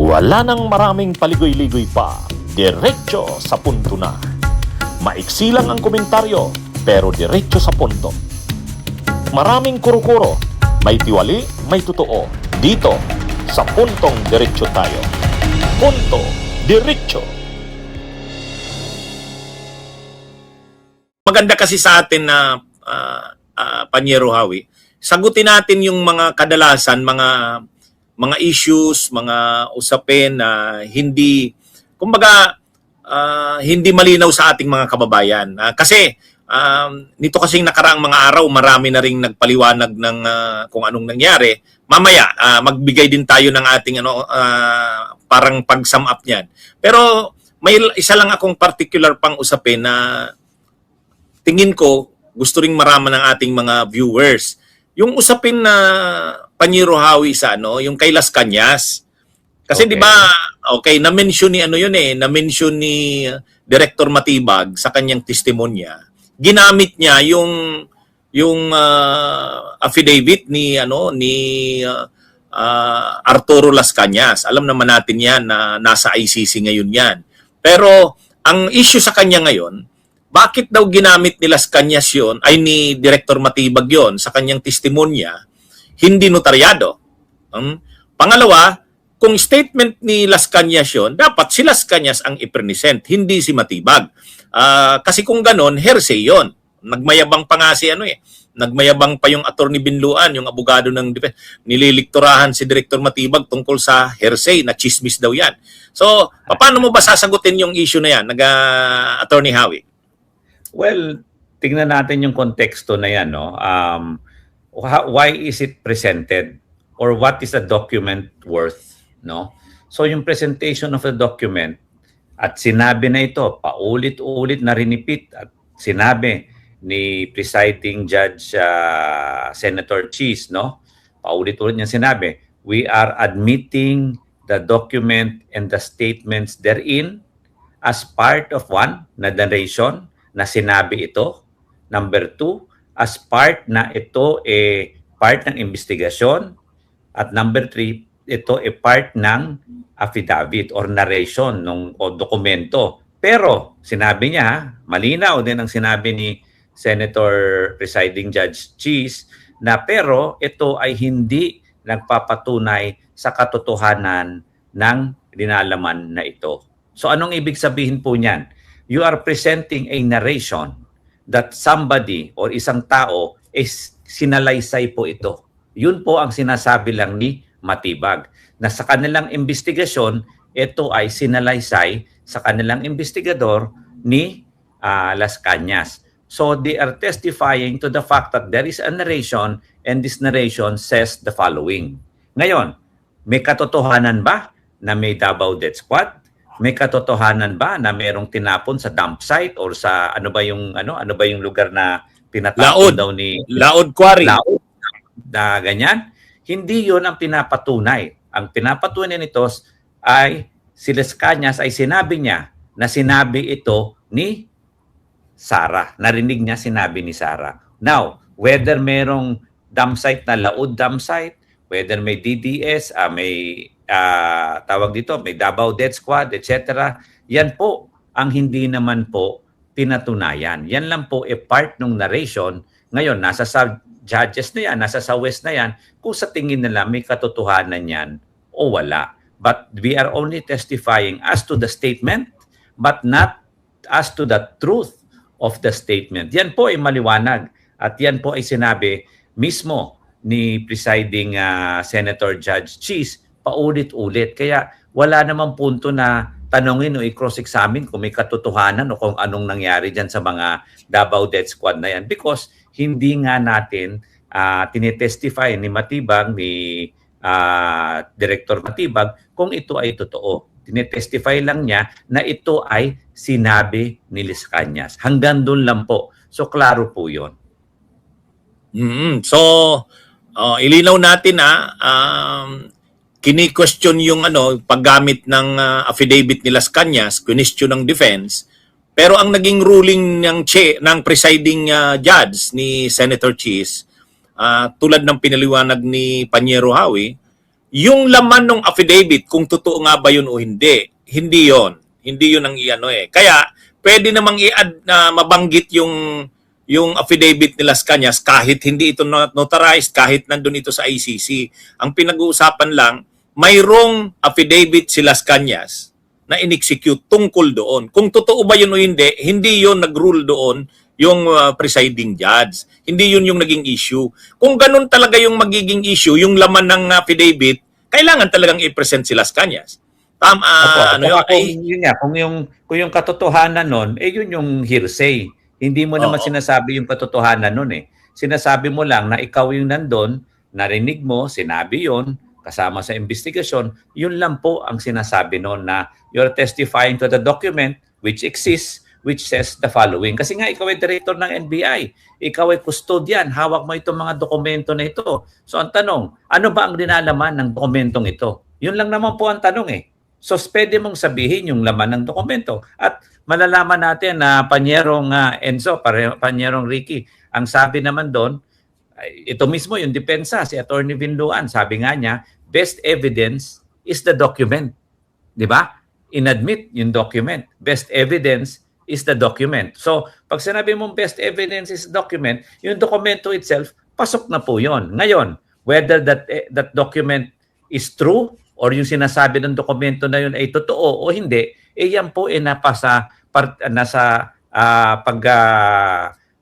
Wala nang maraming paligoy-ligoy pa, diretso sa punto na. Maiksi lang ang komentaryo, pero diretso sa punto. Maraming kuro-kuro, may tiwali, may totoo. Dito, sa puntong diretso tayo. Punto, diretso. Maganda kasi sa atin na Panyero Hawi, sagutin natin yung mga kadalasan, mga issues, mga usapin na hindi, kumbaga, hindi malinaw sa ating mga kababayan. Kasi nito kasing nakaraang mga araw, marami na ring nagpaliwanag ng kung anong nangyari. Mamaya, magbigay din tayo ng ating parang pag-sum up niyan. Pero may isa lang akong particular pang usapin na tingin ko gusto ring maraman ng ating mga viewers. Yung usapin na Panyero Hawi sa yung kay Las Cañas. Kasi Okay. 'di ba, na-mention ni na-mention ni Director Matibag sa kanyang testimonya. Ginamit niya yung affidavit ni Arturo Las Cañas. Alam naman natin 'yan na nasa ICC ngayon 'yan. Pero ang issue sa kanya ngayon, bakit daw ginamit ni Las Cañas yun, ay ni Director Matibag yon sa kanyang testimonya, hindi notaryado? Pangalawa, kung statement ni Las Cañas yun, dapat si Las Cañas ang i-present, hindi si Matibag. Kasi kung ganon, hearsay yon. Nagmayabang pa nga si nagmayabang pa yung Attorney Binluan, yung abogado ng defense. Nililikturahan si Director Matibag tungkol sa hearsay, na chismis daw yan. So, paano mo ba sasagutin yung issue na yan, Attorney Hawi? Well, tingnan natin yung konteksto na yan, no? Why is it presented or what is the document worth, no? So yung presentation of the document at sinabi na ito, paulit-ulit na rinipit at sinabi ni presiding judge Senator Cheese, no? Paulit-ulit niya sinabi, we are admitting the document and the statements therein as part of one, na narration na sinabi ito. Number two, as part na ito part ng investigasyon. At number three, ito part ng affidavit or narration o dokumento. Pero sinabi niya, malinaw din ang sinabi ni Senator Presiding Judge Cheese na pero ito ay hindi nagpapatunay sa katotohanan ng linalaman na ito. So anong ibig sabihin po niyan? You are presenting a narration that somebody or isang tao is sinalaysay po ito. Yun po ang sinasabi lang ni Matibag. Na sa kanilang investigasyon, ito ay sinalaysay sa kanilang investigador ni Las Cañas. So they are testifying to the fact that there is a narration and this narration says the following. Ngayon, may katotohanan ba na may Davao Death Squad? May katotohanan ba na mayroong tinapon sa dump site or sa ano ba yung lugar na pinatapon daw ni Laod Quarry? Laod na ganyan. Hindi 'yon ang pinapatunay. Ang pinapatunay nito ay si Las Cañas ay sinabi niya na sinabi ito ni Sara. Narinig niya sinabi ni Sara. Now, whether merong dump site na Laod dump site, whether may DDS, may tawag dito, may Davao Death Squad, etc. Yan po ang hindi naman po pinatunayan. Yan lang po part ng narration. Ngayon, nasa sa judges na yan, nasa sa West na yan, kung sa tingin nila may katotohanan yan o wala. But we are only testifying as to the statement, but not as to the truth of the statement. Yan po ay maliwanag. At yan po ay sinabi mismo ni presiding Senator Judge Cheese paulit-ulit. Kaya wala namang punto na tanongin o i-cross-examine kung may katotohanan o kung anong nangyari dyan sa mga Davao Death Squad na yan. Because hindi nga natin tinetestify ni Matibag, ni Director Matibag, kung ito ay totoo. Tinetestify lang niya na ito ay sinabi ni Las Cañas. Hanggang doon lang po. So, klaro po yun. So, ilinaw natin kini-question yung paggamit ng affidavit ni Las Cañas, question ng defense, pero ang naging ruling ng presiding judge ni Senator Cheese, tulad ng pinaliwanag ni Panyero Hawi, yung laman ng affidavit, kung totoo nga ba yun o hindi, hindi yon. Hindi yun ang iano eh. Kaya, pwede namang i-add na mabanggit yung affidavit ni Las Cañas kahit hindi ito notarized, kahit nandun ito sa ICC. Ang pinag-uusapan lang, mayroong affidavit si Las Cañas na in-execute tungkol doon. Kung totoo ba yun o hindi yun nag-rule doon yung presiding judge. Hindi yun yung naging issue. Kung ganun talaga yung magiging issue, yung laman ng affidavit, kailangan talagang i-present si Las Cañas. Tama, Opo, ano yun? kung yun nga, kung yung katotohanan nun, yun yung hearsay. Hindi mo naman Oo. sinasabi yung katotohanan nun eh. Sinasabi mo lang na ikaw yung nandun, narinig mo, sinabi yon kasama sa investigasyon, yun lang po ang sinasabi nun na you're testifying to the document which exists, which says the following. Kasi nga, ikaw ay director ng NBI. Ikaw ay custodian. Hawak mo itong mga dokumento na ito. So, ang tanong, ano ba ang dinalaman ng dokumentong ito? Yun lang naman po ang tanong eh. So, pwede mong sabihin yung laman ng dokumento. At malalaman natin na Panyerong Enzo, Panyerong Ricky, ang sabi naman doon, ito mismo yung depensa, si Attorney Vinluan, sabi nga niya, best evidence is the document. Di ba? Inadmit yung document. Best evidence is the document. So, pag sinabi mong best evidence is document, yung dokumento itself, pasok na po yon. Ngayon, whether that document is true or yung sinasabi ng dokumento na yun ay totoo o hindi, yan po ay nasa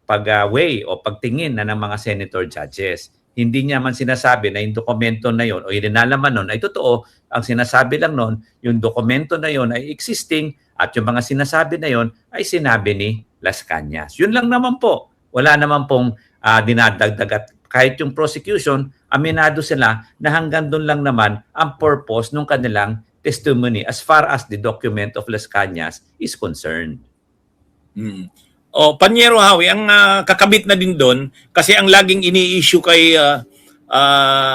pag-weigh o pagtingin na ng mga senator judges. Hindi niya man sinasabi na yung dokumento na yun o yung nilalaman nun ay totoo. Ang sinasabi lang nun, yung dokumento na yun ay existing at yung mga sinasabi na yun ay sinabi ni Las Cañas. Yun lang naman po. Wala naman pong dinadagdag at kahit yung prosecution, aminado sila na hanggang doon lang naman ang purpose ng kanilang testimony as far as the document of Las Cañas is concerned. O, Panyero Hawi, ang kakabit na din doon, kasi ang laging ini-issue kay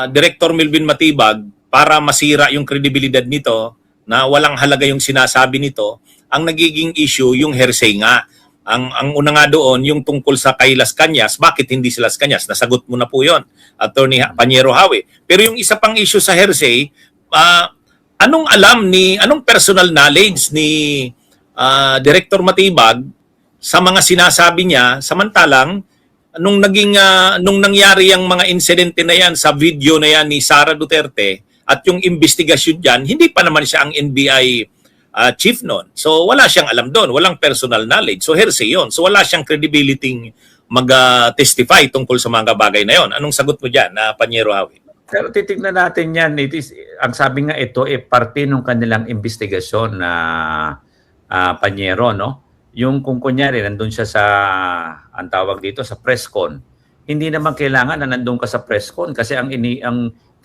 Director Melvin Matibag para masira yung kredibilidad nito, na walang halaga yung sinasabi nito, ang nagiging issue yung hearsay nga. Ang una nga doon, yung tungkol sa kay Las Cañas, bakit hindi si Las Cañas? Nasagot mo na po yon, Attorney Panyero Hawi. Pero yung isa pang issue sa hearsay, anong personal knowledge ni Director Matibag sa mga sinasabi niya, samantalang nung nangyari ang mga insidente na yan sa video na yan ni Sara Duterte at yung investigasyon diyan, hindi pa naman siya ang NBI chief noon. So wala siyang alam doon, walang personal knowledge. So hearsay yun. So wala siyang credibility mag-testify tungkol sa mga bagay na yon. Anong sagot mo diyan, Panyero Hawi? Pero titignan natin yan. Ang sabi nga ito, parte ng kanilang investigasyon na Panyero, no? Yung kung kunyari, nandun siya sa, ang tawag dito, sa press con, hindi naman kailangan na nandun ka sa press con kasi ang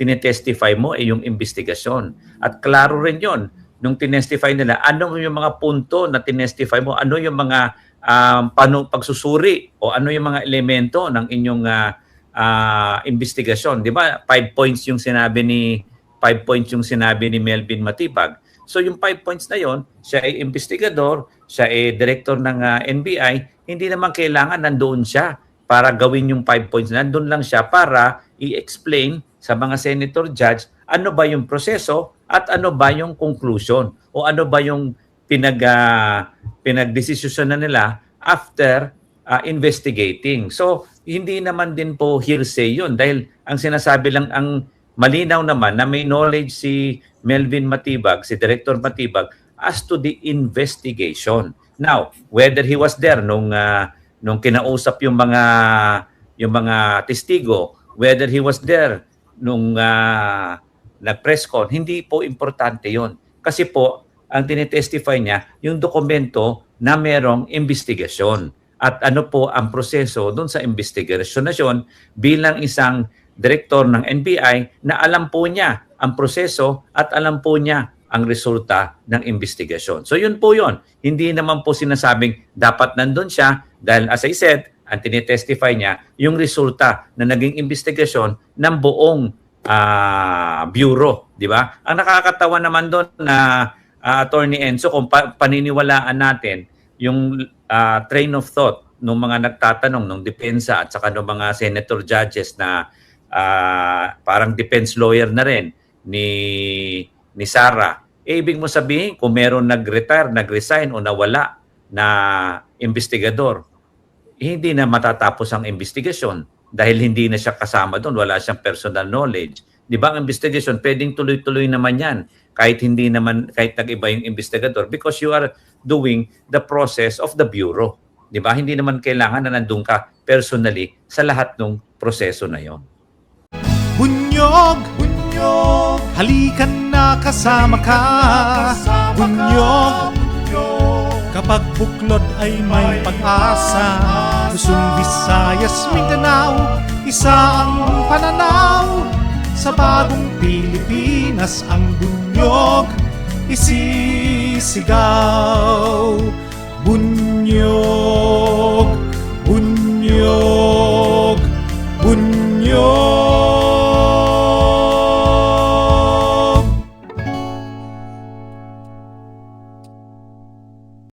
tinetestify mo ay yung investigasyon. At klaro rin yon nung tinestify nila, ano yung mga punto na tinestify mo, ano yung mga pagsusuri o ano yung mga elemento ng inyong investigasyon. Di ba? 5 points yung sinabi ni Melvin Matibag. So yung 5 points na yon, siya ay investigador, siya ay director ng NBI, hindi naman kailangan nandoon siya para gawin yung 5 points. Nandoon lang siya para i-explain sa mga senator judge ano ba yung proseso at ano ba yung conclusion o ano ba yung pinagdesisyon na nila after investigating. So hindi naman din po hearsay yun dahil ang sinasabi lang, ang malinaw naman na may knowledge si Melvin Matibag, si Director Matibag, as to the investigation. Now, whether he was there nung kinausap yung mga testigo, whether he was there nung nag-press con, hindi po importante yon. Kasi po, ang tinitestify niya, yung dokumento na merong investigasyon. At ano po ang proseso doon sa investigasyon na yun bilang isang director ng NBI na alam po niya ang proseso at alam po niya ang resulta ng investigasyon. So yun po yun. Hindi naman po sinasabing dapat nandun siya dahil as I said, ang tinitestify niya yung resulta na naging investigasyon ng buong bureau. Di ba? Ang nakakatawa naman doon na Attorney Enzo, kung paniniwalaan natin yung train of thought ng mga nagtatanong, ng depensa at saka ng mga senator judges na parang defense lawyer na rin, ni Sarah, ibig mo sabihin kung meron nag-retire, nag-resign o nawala na investigador, hindi na matatapos ang investigasyon dahil hindi na siya kasama doon, wala siyang personal knowledge. Di ba ang investigation, pwedeng tuloy-tuloy naman yan kahit nag-iba yung investigador because you are doing the process of the bureau. Di ba? Hindi naman kailangan na nandun ka personally sa lahat ng proseso na yon. Bunyog, bunyog, halikan na kasama ka. Bunyog, kapag buklod ay may pag-asa. Luzon, Visayas, Mindanao, isa ang pananaw. Sa bagong Pilipinas ang bunyog isisigaw. Bunyog, bunyog, bunyog.